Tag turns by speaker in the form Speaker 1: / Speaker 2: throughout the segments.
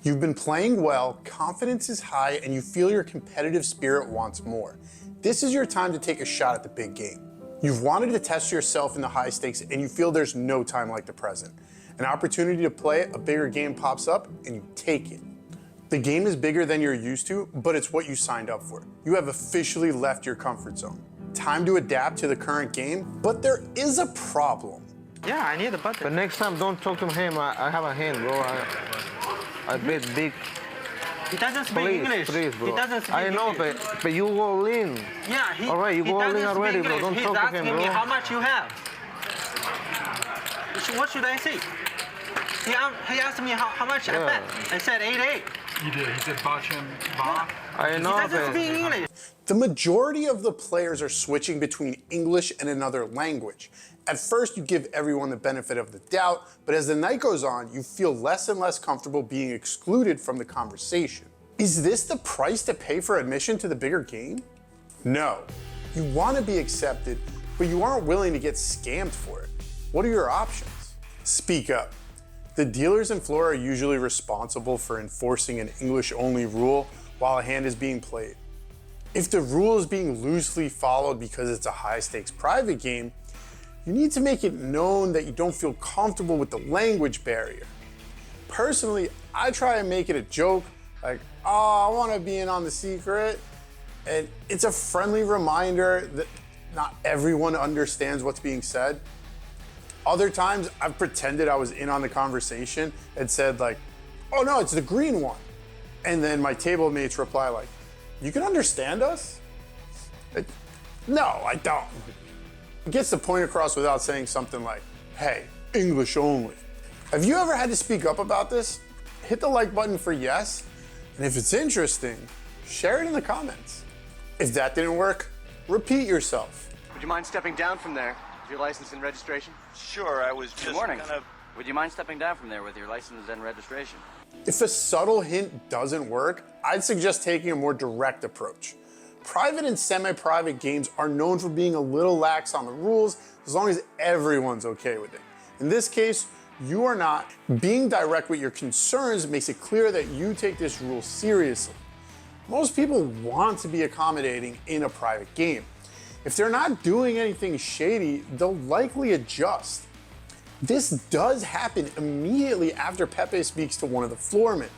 Speaker 1: You've been playing well, confidence is high, and you feel your competitive spirit wants more. This is your time to take a shot at the big game. You've wanted to test yourself in the high stakes, and you feel there's no time like the present. An opportunity to play a bigger game pops up, and you take it. The game is bigger than you're used to, but it's what you signed up for. You have officially left your comfort zone. Time to adapt to the current game, but there is a problem.
Speaker 2: Yeah, I need the button.
Speaker 3: But next time, don't talk to him. I have a hand, bro. I bet big.
Speaker 2: He doesn't speak English.
Speaker 3: Please, bro.
Speaker 2: He doesn't speak
Speaker 3: I know,
Speaker 2: English.
Speaker 3: but you all in.
Speaker 2: Yeah,
Speaker 3: all right, you go all in already, bro. Don't
Speaker 2: He's
Speaker 3: talk to
Speaker 2: asking
Speaker 3: him,
Speaker 2: me
Speaker 3: bro.
Speaker 2: how much you have. What should I say? He asked me how much I bet. I said 8-8.
Speaker 4: You did. He said Bachem Ba.
Speaker 3: I know,
Speaker 2: He doesn't speak English.
Speaker 1: The majority of the players are switching between English and another language. At first, you give everyone the benefit of the doubt, but as the night goes on, you feel less and less comfortable being excluded from the conversation. Is this the price to pay for admission to the bigger game? No. You want to be accepted, but you aren't willing to get scammed for it. What are your options? Speak up. The dealers and floor are usually responsible for enforcing an English-only rule while a hand is being played. If the rule is being loosely followed because it's a high-stakes private game, you need to make it known that you don't feel comfortable with the language barrier. Personally, I try and make it a joke, like, oh, I want to be in on the secret. And it's a friendly reminder that not everyone understands what's being said. Other times, I've pretended I was in on the conversation and said like, oh no, it's the green one. And then my table mates reply like, you can understand us? Like, no, I don't. It gets the point across without saying something like, hey, English only. Have you ever had to speak up about this? Hit the like button for yes, and if it's interesting, share it in the comments. If that didn't work, repeat yourself.
Speaker 5: Would you mind stepping down from there with your license and registration?
Speaker 6: Sure, I was just
Speaker 7: Good morning.
Speaker 6: kind of...
Speaker 7: Would you mind stepping down from there with your license and registration?
Speaker 1: If a subtle hint doesn't work, I'd suggest taking a more direct approach. Private and semi-private games are known for being a little lax on the rules as long as everyone's okay with it. In this case, you are not. Being direct with your concerns makes it clear that you take this rule seriously. Most people want to be accommodating in a private game. If they're not doing anything shady, they'll likely adjust. This does happen immediately after Pepe speaks to one of the floormen.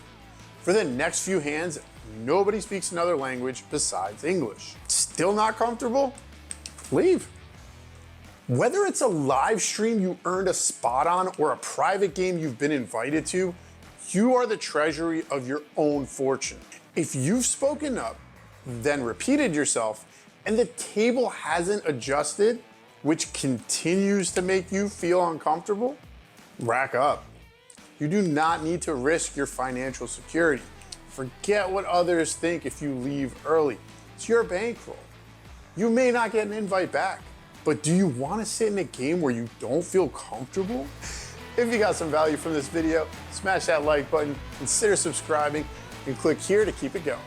Speaker 1: For the next few hands, nobody speaks another language besides English. Still not comfortable? Leave. Whether it's a live stream you earned a spot on or a private game you've been invited to, you are the treasury of your own fortune. If you've spoken up, then repeated yourself, and the table hasn't adjusted, which continues to make you feel uncomfortable, rack up. You do not need to risk your financial security. Forget what others think if you leave early. It's your bankroll. You may not get an invite back, but do you want to sit in a game where you don't feel comfortable? If you got some value from this video, smash that like button, consider subscribing, and click here to keep it going.